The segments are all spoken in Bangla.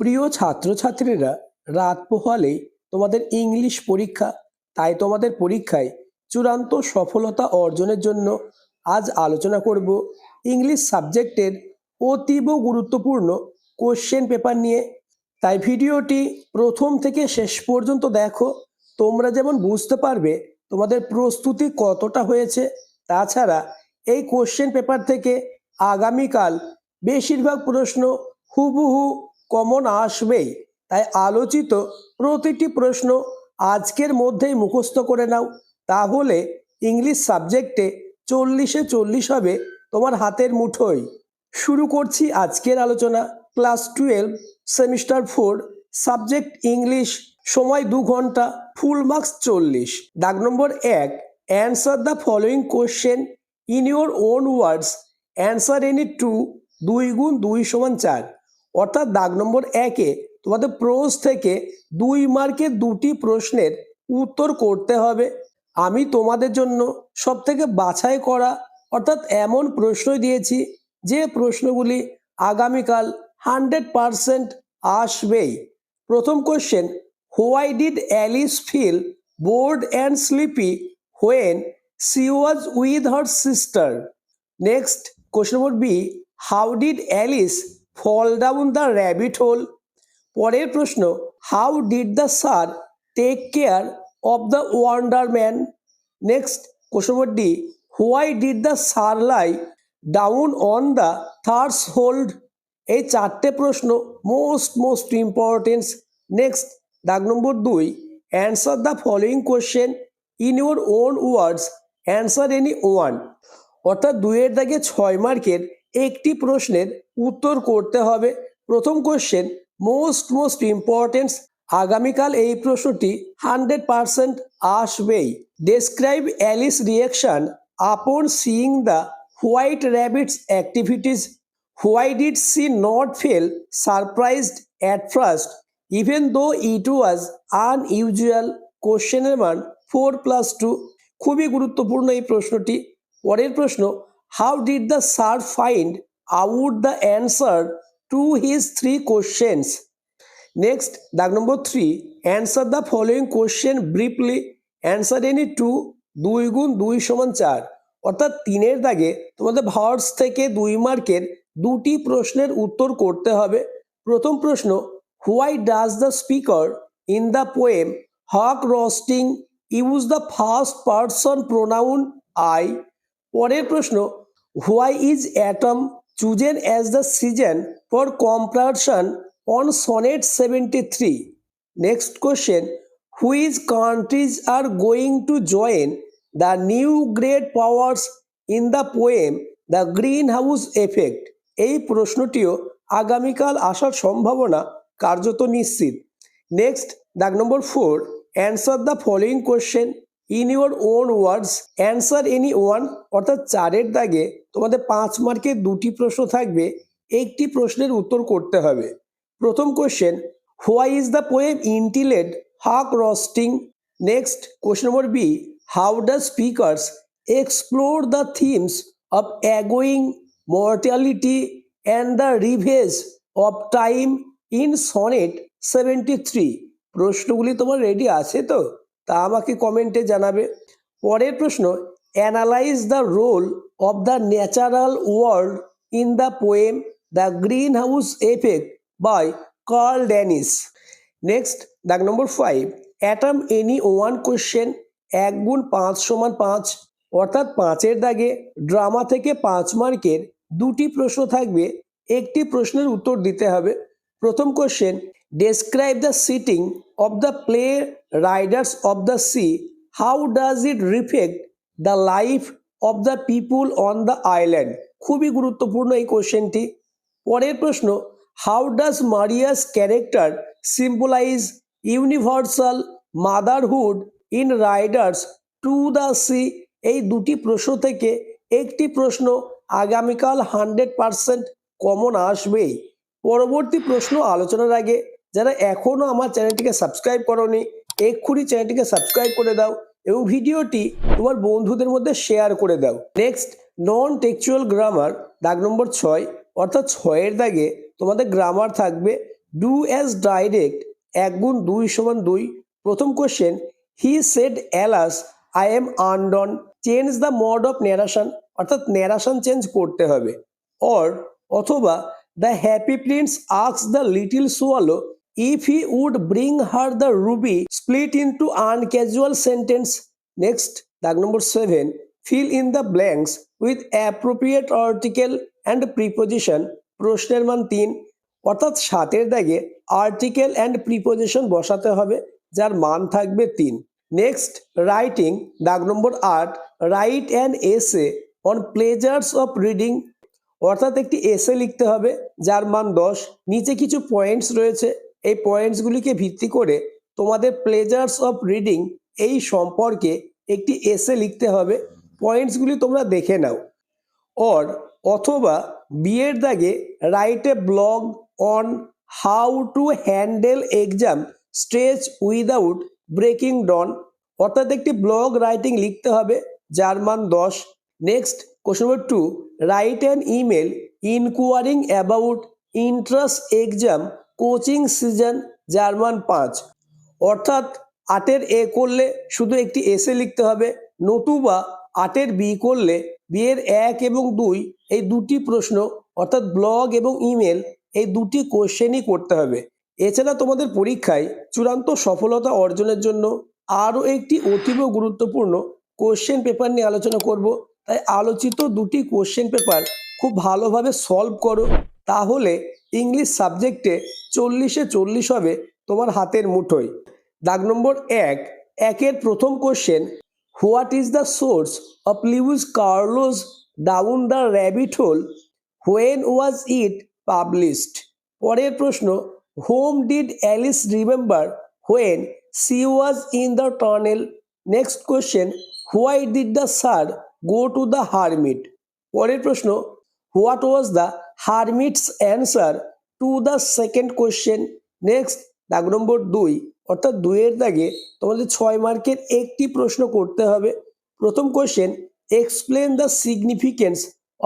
প্রিয় ছাত্রছাত্রীরা, রাত পোহালেই তোমাদের ইংলিশ পরীক্ষা। তাই তোমাদের পরীক্ষায় চূড়ান্ত সফলতা অর্জনের জন্য আজ আলোচনা করব ইংলিশ সাবজেক্টের অতীব গুরুত্বপূর্ণ কোশ্চেন পেপার নিয়ে। তাই ভিডিওটি প্রথম থেকে শেষ পর্যন্ত দেখো। তোমরা যেমন বুঝতে পারবে তোমাদের প্রস্তুতি কতটা হয়েছে। তাছাড়া এই কোশ্চেন পেপার থেকে আগামীকাল বেশিরভাগ প্রশ্ন হুবহু কমন আসবেই। তাই আলোচিত প্রতিটি প্রশ্ন আজকের মধ্যেই মুখস্থ করে নাও, তাহলে ইংলিশ সাবজেক্টে 40-এ 40 হবে তোমার হাতের মুঠোয়। শুরু করছি আজকের আলোচনা। ক্লাস 12 সেমিস্টার 4 সাবজেক্ট ইংলিশ, সময় 2 ঘন্টা, ফুল মার্কস 40। দাগ number 1, answer the following question in your own words, answer any two. 2 গুণ 2 সমান 4। অর্থাৎ দাগ নম্বর 1-এ তোমাদের প্রোজ থেকে 2 মার্কের 2টি প্রশ্নের উত্তর করতে হবে। আমি তোমাদের জন্য সব থেকে বাছাই করা অর্থাৎ এমন প্রশ্নই দিয়েছি যে প্রশ্নগুলি আগামীকাল 100% আসবেই। প্রথম question, why did Alice feel bored and sleepy when she was with her sister? Next question number B, how did Alice fall down the rabbit hole? পরের প্রশ্ন, how did the tsar take care of the wounded man? Next question number D, why did the tsar lie down on the threshold? এই 4টে প্রশ্ন মোস্ট ইম্পর্টেন্স। নেক্সট দাগ number 2, answer the following question in your own words, answer any one. অর্থাৎ 2-এর দাগে 6 মার্কের একটি প্রশ্নের উত্তর করতে হবে। প্রথম কোশ্চেন মোস্ট ইম্পর্টেন্স, আগামীকাল এই প্রশ্নটি 100% আসবেই। Describe Alice reaction upon seeing the white rabbit's activities. Why did she not feel surprised at first even though it was unusual? কোশ্চেনের মান 4+2। খুবই গুরুত্বপূর্ণ এই প্রশ্নটি। পরের প্রশ্ন, how did the sir find out the answer to his 3 questions? Next দাগ number 3, answer the following question briefly, answer any two. 2 গুণ 2 সমান 4। অর্থাৎ 3-এর দাগে তোমাদের ভার্বস থেকে 2 মার্কের 2টি প্রশ্নের উত্তর করতে হবে। প্রথম প্রশ্ন, why does the speaker in the poem Hawk Roosting use the first person pronoun I? পরের প্রশ্ন, why is autumn chosen as the season for comparison on sonnet 73? Next question, which countries are going to join the new great powers in the poem the greenhouse effect? এই প্রশ্নটিও আগামীকাল আসার সম্ভাবনা কার্যত নিশ্চিত। নেক্সট দাগ নম্বর 4, answer the following question in your own words, answer any one. অর্থাৎ 4-এর দাগে তোমাদের 5 মার্কের 2টি প্রশ্ন থাকবে, একটি প্রশ্নের উত্তর করতে হবে। প্রথম question, why is the poem entitled Hawk Roosting? Next question number B, how does speakers explore the themes of অ্যাগোয়িং mortality and the ravages of time in sonnet 73? প্রশ্নগুলি তোমার রেডি আছে তো? তা আমাকে কমেন্টে জানাবে। পরের প্রশ্ন, analyse the role of the natural world in the poem the greenhouse effect by Carl Dennis. Next দাগ number 5, attempt any one question, 1 গুণ 5 সমান 5। অর্থাৎ 5-এর দাগে ড্রামা থেকে 5 মার্কের 2টি প্রশ্ন থাকবে, একটি প্রশ্নের উত্তর দিতে হবে। প্রথম question, describe the setting of the play riders of the sea, how does it reflect the life of the people on the island? খুবই গুরুত্বপূর্ণ এই কোশ্চেনটি। পরের প্রশ্ন, how does Maurya's character symbolise universal motherhood in riders to the sea? এই 2টি প্রশ্ন থেকে একটি প্রশ্ন আগামীকাল 100% কমন আসবেই। পরবর্তী প্রশ্ন আলোচনার আগে যারা এখনও আমার চ্যানেলটিকে সাবস্ক্রাইব করোনি, এক্ষুনি চ্যানেলটিকে সাবস্ক্রাইব করে দাও এবং ভিডিওটি তোমার বন্ধুদের মধ্যে শেয়ার করে দাও। নেক্সট, নন টেক্সচুয়াল গ্রামার, দাগ নম্বর 6। অর্থাৎ 6-এর দাগে তোমাদের গ্রামার থাকবে ডু অ্যাজ ডাইরেক্ট, 1 গুণ 2 = 2। প্রথম question, he said alas I am undone, change the mode of narration, অর্থাৎ ন্যারেশন চেঞ্জ করতে হবে। অর অথবা the Happy Prince asks the little swallow if he would bring her the ruby, split into uncasual sentence. Next, tag number 7, fill in the blanks with appropriate article and preposition. প্রশ্নের মান 3, অর্থাৎ 7-এর দাগে আর্টিকেল অ্যান্ড প্রিপোজিশন বসাতে হবে, যার মান থাকবে 3। নেক্সট, রাইটিং, দাগ নম্বর 8, write an essay on pleasures of reading, অর্থাৎ একটি এসে লিখতে হবে যার মান 10। নিচে কিছু পয়েন্টস রয়েছে, এই পয়েন্টসগুলিকে ভিত্তি করে তোমাদের প্লেজার্স অফ রিডিং এই সম্পর্কে একটি এসে লিখতে হবে। পয়েন্টসগুলি তোমরা দেখে নাও। অর অথবা বিয়ের দাগে write a blog on how to handle exam stress without breaking down, অর্থাৎ একটি ব্লগ রাইটিং লিখতে হবে যার মান 10। Next, question number 2, write an email inquiring about entrance exam coaching season, যার মান 5। অর্থাৎ 8-এর এ করলে শুধু একটি এসে লিখতে হবে, নতুবা 8-এর বি করলে বিয়ের 1 এবং 2 এই দুটি প্রশ্ন, অর্থাৎ ব্লগ এবং ইমেল এই দুটি কোশ্চেনই করতে হবে। এছাড়া তোমাদের পরীক্ষায় চূড়ান্ত সফলতা অর্জনের জন্য আরও একটি অতীব গুরুত্বপূর্ণ কোশ্চেন পেপার নিয়ে আলোচনা করব। তাই আলোচিত দুটি কোশ্চেন পেপার খুব ভালোভাবে সলভ করো, তাহলে ইংলিশ সাবজেক্টে 40-এ 40 হবে তোমার হাতের মুঠোয়। দাগ নম্বর 1, 1-এর প্রথম question, what is the source of Lewis Carroll's down the rabbit hole, when was it published. পরের question, how did Alice remember when she was in the tunnel. Next question, why did the tsar go to the hermit. পরের question, what was the hermit's answer to the second question. Next, দাগ নম্বর 2, অর্থাৎ 2-এর দাগে তোমাদের 6 মার্কের একটি প্রশ্ন করতে হবে। প্রথম question, explain the significance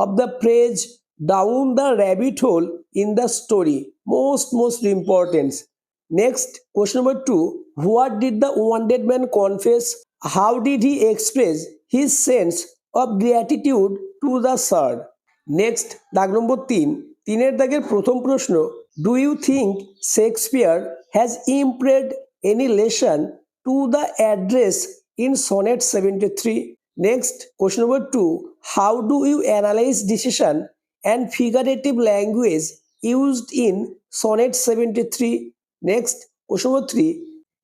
of the phrase down the rabbit hole in the story, most important. Next, question number 2, what did the wanted man confess, how did he express his sense of gratitude to the tsar. Next, দাগ নম্বর 3, 3-এর দাগের প্রথম প্রশ্ন, do you think Shakespeare has imparted any lesson to the address in sonnet 73। Next, question number 2, how do you analyse decision and figurative language used in sonnet 73। Next, question number 3,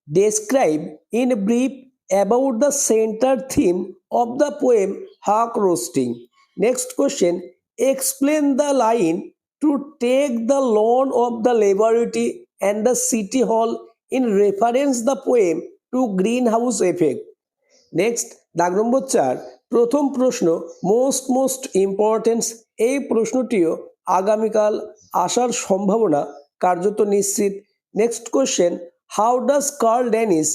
describe in brief about the centre theme of the poem Hawk Roosting. Next question, explain the line to take the loan of the laboratory and the city hall in reference the poem to greenhouse effect. Next, দাগ নম্বর 4, প্রথম প্রশ্ন মোস্ট ইম্পর্টেন্স, এই প্রশ্নটিও আগামীকাল আসার সম্ভাবনা কার্যত নিশ্চিত। Next question, how does Carl Dennis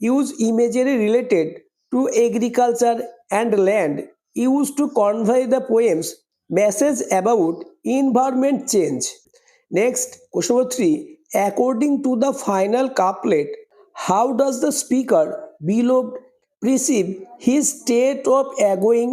use imagery related to agriculture and land use to convey the poem's message about environment change. Next, question number 3, according to the final couplet, how does the speaker beloved perceive his state of agoing?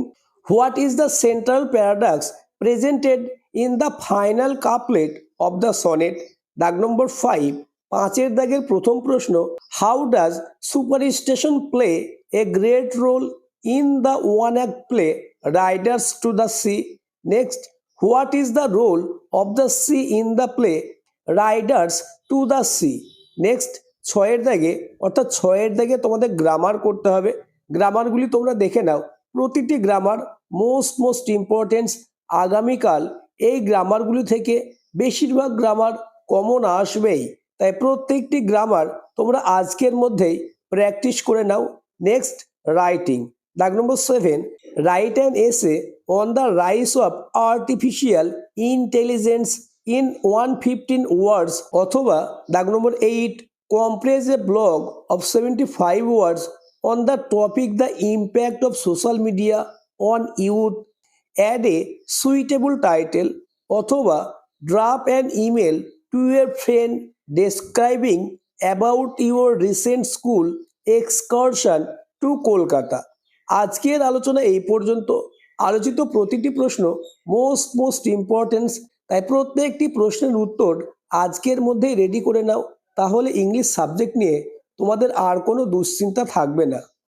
What is the central paradox presented in the final couplet of the sonnet? দাগ নম্বর 5, 5-এর দাগের প্রথম প্রশ্ন, how does superstition play a great role in the one-act play Riders to the Sea? Next, what is the role of the sea in the play Riders to the Sea? Next, 6-এর দাগে, অর্থাৎ 6-এর দাগে তোমাদের গ্রামার করতে হবে। গ্রামারগুলি তোমরা দেখে নাও, প্রতিটি গ্রামার মোস্ট ইম্পর্টেন্স। আগামীকাল এই গ্রামারগুলি থেকে বেশিরভাগ গ্রামার কমন আসবেই, তাই প্রত্যেকটি গ্রামার তোমরা আজকের মধ্যেই প্র্যাকটিস করে নাও। নেক্সট, রাইটিং, দাগ নম্বর 7, write an essay on the rise of artificial intelligence in 115 words, অথবা দাগ নম্বর 8, compress a blog of 75 words on the topic the impact of social media on youth, add a suitable title, অথবা drop an email to your friend describing about your recent school excursion to Kolkata. আজকের আলোচনা এই পর্যন্ত। আলোচিত প্রতিটি প্রশ্ন মোস্ট ইম্পর্টেন্স, তাই প্রত্যেকটি প্রশ্নের উত্তর আজকের মধ্যেই রেডি করে নাও, তাহলে ইংলিশ সাবজেক্ট নিয়ে তোমাদের আর কোনো দুশ্চিন্তা থাকবে না।